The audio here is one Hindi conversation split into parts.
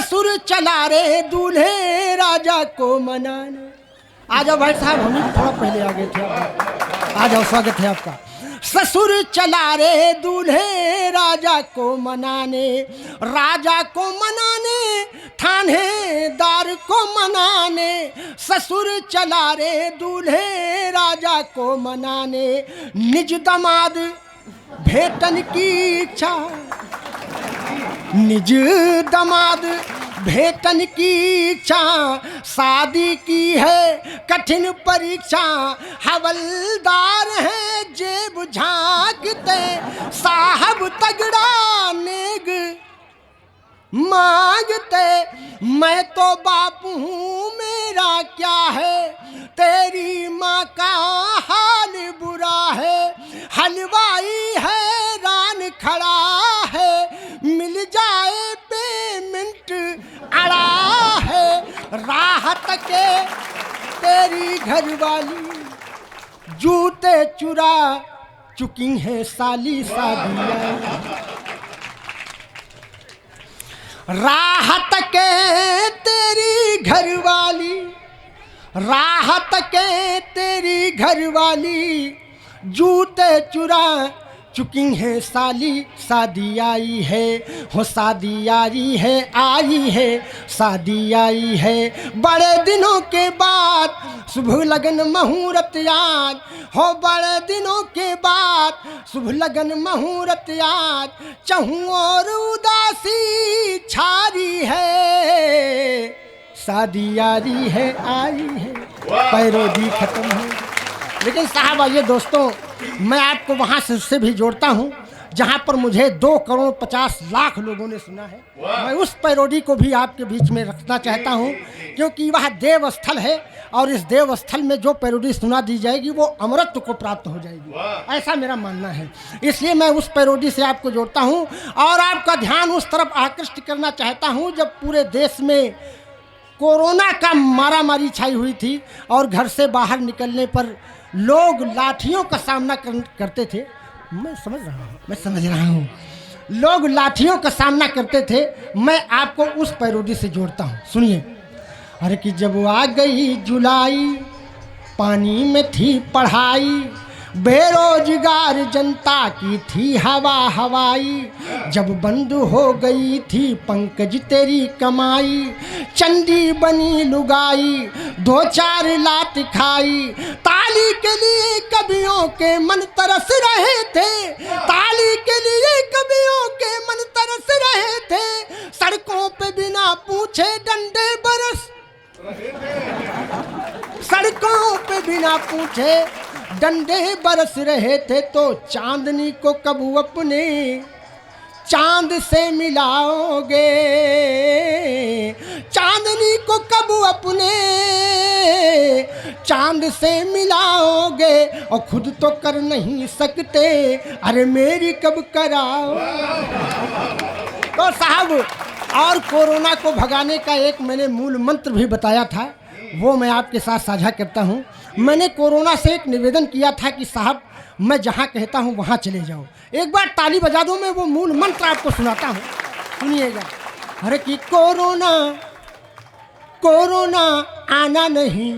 ससुर चला रे दूल्हे राजा को मनाने। आ जाओ भाई साहब, हम ही थोड़ा पहले आ गए थे, आ जाओ, स्वागत है आपका। ससुर चला रे दूल्हे राजा को मनाने, राजा को मनाने, थानेदार को मनाने। ससुर चला रे दूल्हे राजा को मनाने, निज दामाद भेटन की इच्छा, निज दामाद भेटन की इच्छा, शादी की है कठिन परीक्षा। हवलदार है जेब झांकते, साहब तगड़ा नेग मांगते। मैं तो बाप हूँ मेरा क्या है, तेरी माँ का हाल बुरा है। हलवाई है रान खड़ा है, मिल जाए पेमेंट अड़ा है। राहत के तेरी घरवाली, जूते चुरा चुकी है साली सादिया। राहत के तेरी घरवाली, राहत के तेरी घरवाली, जूते चुरा चुकी है साली। शादी आई है हो, शादी आई है, आई है शादी आई है। बड़े दिनों के बाद शुभ लगन मुहूर्त आज हो, बड़े दिनों के बाद शुभ लगन मुहूर्त आज। चहूँ और उदासी छारी है, शादी यारी है, आई है, पैरोदी खत्म है। लेकिन साहब आइए दोस्तों, मैं आपको वहाँ से भी जोड़ता हूँ जहाँ पर मुझे 2,50,00,000 लोगों ने सुना है। मैं उस पैरोडी को भी आपके बीच में रखना चाहता हूँ, क्योंकि वह देव स्थल है और इस देव स्थल में जो पैरोडी सुना दी जाएगी वो अमरत्व को प्राप्त हो जाएगी, ऐसा मेरा मानना है। इसलिए मैं उस पैरोडी से आपको जोड़ता हूँ और आपका ध्यान उस तरफ आकृष्ट करना चाहता हूँ जब पूरे देश में कोरोना का मारामारी छाई हुई थी और घर से बाहर निकलने पर लोग लाठियों का सामना करते थे। मैं समझ रहा हूँ, लोग लाठियों का सामना करते थे। मैं आपको उस पैरोडी से जोड़ता हूँ, सुनिए। अरे कि जब आ गई जुलाई, पानी में थी पढ़ाई, बेरोजगार जनता की थी हवा हवाई। जब बंद हो गई थी पंकज तेरी कमाई, चंदी बनी लुगाई, 2-4 लात खाई। ताली के लिए कवियों के मन तरस रहे थे, ताली के लिए कवियों के मन तरस रहे थे। सड़कों पे बिना पूछे डंडे बरस, सड़कों पे बिना पूछे डंडे बरस रहे थे। तो चांदनी को कब अपने चांद से मिलाओगे, चांदनी को कब अपने चांद से मिलाओगे। और खुद तो कर नहीं सकते, अरे मेरी कब कराओ। तो साहब, और कोरोना को भगाने का एक मैंने मूल मंत्र भी बताया था, वो मैं आपके साथ साझा करता हूँ। मैंने कोरोना से एक निवेदन किया था कि साहब मैं जहाँ कहता हूँ वहाँ चले जाओ। एक बार ताली बजा दो, मैं वो मूल मंत्र आपको सुनाता हूँ, सुनिएगा। अरे कि कोरोना कोरोना आना नहीं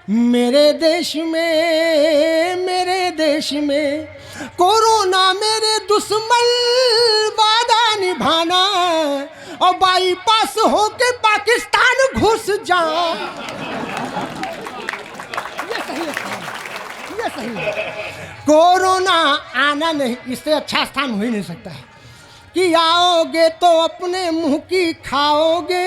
मेरे देश में, मेरे देश में। कोरोना मेरे दुश्मन, वादा निभाना और बाईपास होके पाकिस्तान घुस जाओ। ये सही है, ये सही है। कोरोना आना नहीं, इससे अच्छा स्थान हो ही नहीं सकता है कि आओगे तो अपने मुंह की खाओगे,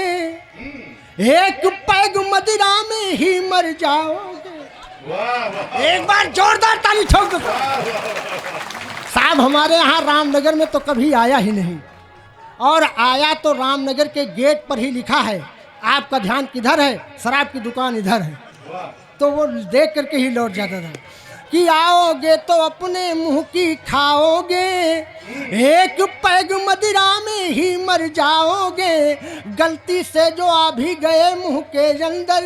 एक पैग मदिरा में ही मर जाओगे। एक बार जोरदार ताली ठोक दो। साहब हमारे यहाँ रामनगर में तो कभी आया ही नहीं, और आया तो रामनगर के गेट पर ही लिखा है आपका ध्यान किधर है, शराब की दुकान इधर है। तो वो देख करके ही लौट जाता था कि आओगे तो अपने मुंह की खाओगे, एक पैग मदिरा में ही मर जाओगे। गलती से जो आ भी गए मुंह के अंदर,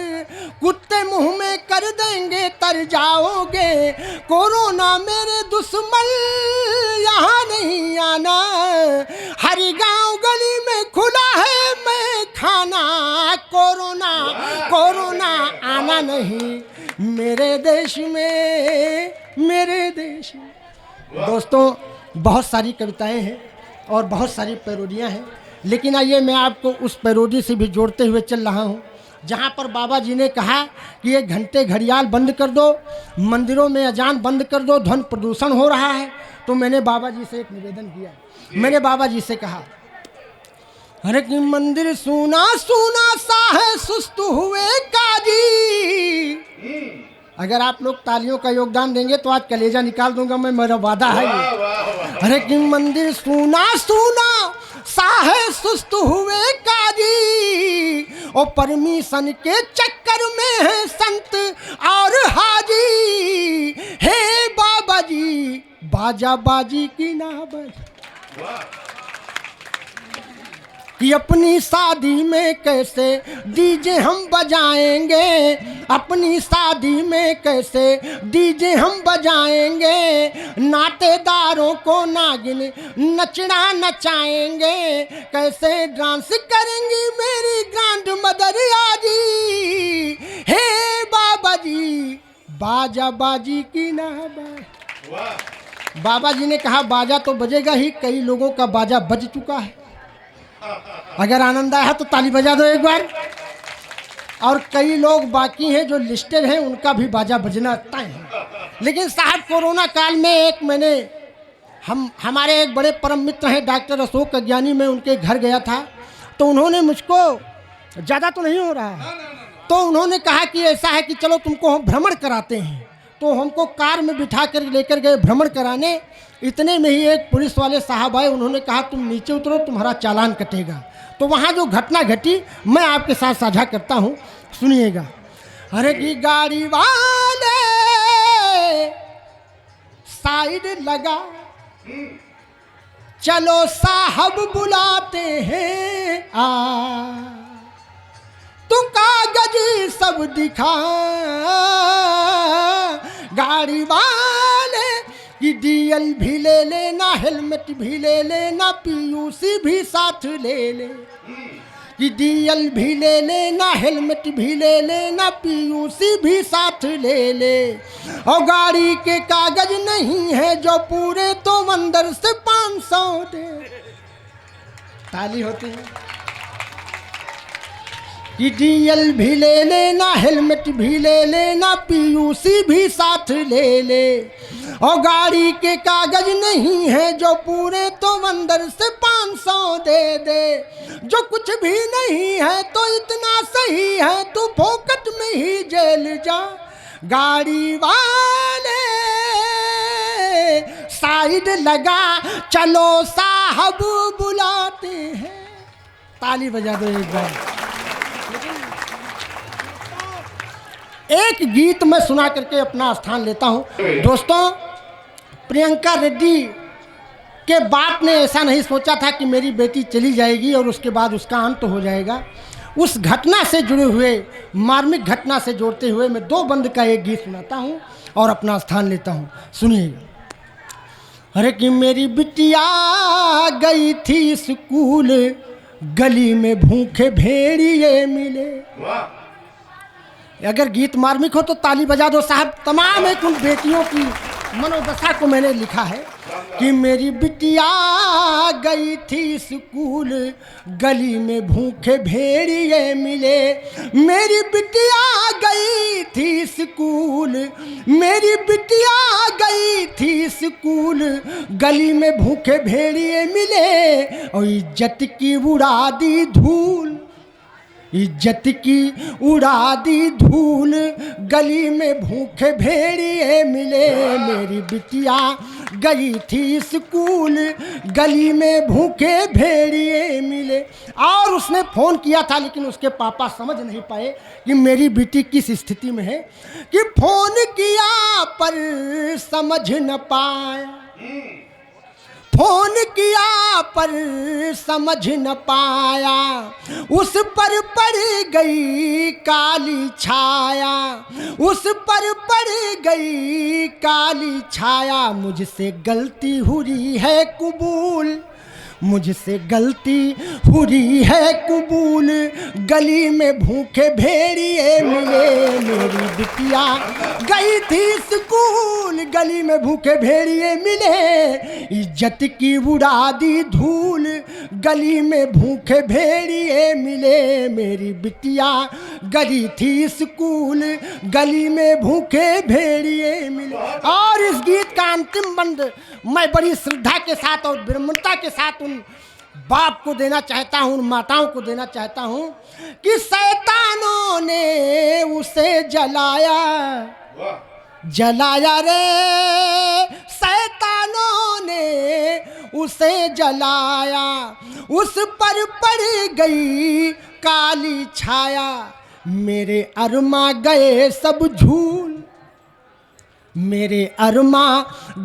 कुत्ते मुंह में कर देंगे तर जाओगे। कोरोना मेरे दुश्मन, यहाँ नहीं आना, हर गांव गली में खुला है खाना, कोरोना कोरोना आना नहीं मेरे देश में, मेरे देश में। दोस्तों, बहुत सारी कविताएं हैं और बहुत सारी पैरोडियां हैं, लेकिन आइए मैं आपको उस पैरोडी से भी जोड़ते हुए चल रहा हूं, जहां पर बाबा जी ने कहा कि ये घंटे घड़ियाल बंद कर दो, मंदिरों में अजान बंद कर दो, ध्वनि प्रदूषण हो रहा है। तो मैंने बाबा जी से एक निवेदन किया। मैंने बाबा जी से कहा, अरे कि मंदिर सूना सूना सा है, सुस्त हुए काजी। अगर आप लोग तालियों का योगदान देंगे तो आज कलेजा निकाल दूंगा मैं, मेरा वादा है ये। अरे कि मंदिर सूना सूना सा है, सुस्त हुए काजी, और परमिशन के चक्कर में है संत और हाजी। हे बाबा जी, बाजा बाजी की ना बज, कि अपनी शादी में कैसे डीजे हम बजाएंगे, अपनी शादी में कैसे डीजे हम बजाएंगे, नातेदारों को नागिन नचना नचाएंगे, कैसे डांस करेंगी मेरी ग्रैंड मदर आजी। हे बाबा जी, बाजा बाजी की ना बाज। बाबा जी ने कहा बाजा तो बजेगा ही, कई लोगों का बाजा बज चुका है। अगर आनंद आया तो ताली बजा दो एक बार। और कई लोग बाकी हैं जो लिस्टेड हैं, उनका भी बाजा बजना तय है। लेकिन साहब, कोरोना काल में एक मैंने हमारे एक बड़े परम मित्र हैं डॉक्टर अशोक अज्ञानी, में उनके घर गया था, तो उन्होंने मुझको, ज़्यादा तो नहीं हो रहा है, तो उन्होंने कहा कि ऐसा है कि चलो तुमको हम भ्रमण कराते हैं। तो हमको कार में बिठा कर लेकर गए भ्रमण कराने। इतने में ही एक पुलिस वाले साहब आए, उन्होंने कहा तुम नीचे उतरो, तुम्हारा चालान कटेगा। तो वहाँ जो घटना घटी मैं आपके साथ साझा करता हूँ, सुनिएगा। अरे की गाड़ी वाले साइड लगा, चलो साहब बुलाते हैं आ, तू कागज सब दिखा। गाड़ी वाले कि डीएल भी ले लेना, हेलमेट भी ले लेना, पीयूसी भी साथ ले ले, कि डीएल भी ले लेना, हेलमेट भी ले लेना, पीयूसी भी साथ ले ले। और गाड़ी के कागज नहीं है जो पूरे, तो अंदर से 500 दे। ताली होती है। कि डीएल भी ले लेना, हेलमेट भी ले लेना, पीयूसी भी साथ ले ले। और गाड़ी के कागज नहीं है जो पूरे, तो अंदर से 500 दे दे। जो कुछ भी नहीं है तो इतना सही है, तू फोकट में ही जेल जा। गाड़ी वाले साइड लगा, चलो साहब बुलाते हैं। ताली बजा दो एक बार। एक गीत मैं सुना करके अपना स्थान लेता हूं। दोस्तों, प्रियंका रेड्डी के बाप ने ऐसा नहीं सोचा था कि मेरी बेटी चली जाएगी और उसके बाद उसका अंत हो जाएगा। उस घटना से जुड़े हुए, मार्मिक घटना से जोड़ते हुए मैं दो बंद का एक गीत सुनाता हूं और अपना स्थान लेता हूं। सुनिएगा। अरे कि मेरी बिटिया गई थी स्कूल, गली में भूखे भेड़िए मिले। अगर गीत मार्मिक हो तो ताली बजा दो साहब। तमाम एक उन बेटियों की मनोदशा को मैंने लिखा है कि मेरी बिटिया गई थी स्कूल, गली में भूखे भेड़िए मिले। मेरी बिटिया गई थी स्कूल, मेरी बिटिया गई थी स्कूल, गली में भूखे भेड़िए मिले। और इज्जत की उड़ा दी धूल, इज्जत की उड़ा दी धूल, गली में भूखे भेड़िए मिले। मेरी बिटिया गई थी स्कूल, गली में भूखे भेड़िए मिले। और उसने फ़ोन किया था, लेकिन उसके पापा समझ नहीं पाए कि मेरी बेटी किस स्थिति में है, कि फ़ोन किया पर समझ न पाया, फ़ोन किया पर समझ न पाया। उस पर पड़ गई काली छाया, उस पर पड़ गई काली छाया। मुझसे गलती हुई है कबूल, मुझसे गलती हुई है कबूल, गली में भूखे भेड़िए मिले, मेरी बिटिया गई थी स्कूल, गली में भूखे भेड़िए मिले, इज्जत की उड़ा दी धूल, गली में भूखे भेड़िए मिले, मेरी बिटिया गई थी स्कूल, गली में भूखे भेड़िए मिले। और इस गीत का अंतिम बंद मैं बड़ी श्रद्धा के साथ और विनम्रता के साथ उन बाप को देना चाहता हूँ, उन माताओं को देना चाहता हूँ कि शैतानों ने उसे जलाया, जलाया रे शैतानों ने उसे जलाया, उस पर पड़ गई काली छाया, मेरे अरमा गए सब झूल, मेरे अरमा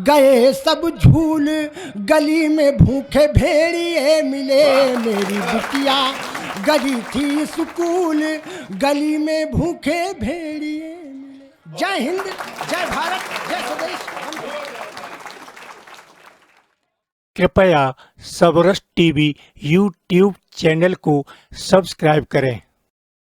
गए सब झूल, गली में भूखे भेड़िए मिले, मेरी बिटिया गई थी स्कूल, गली में भूखे भेड़िए मिले। जय हिंद, जय भारत, जय स्वदेश। कृपया सबरस टीवी यूट्यूब चैनल को सब्सक्राइब करें।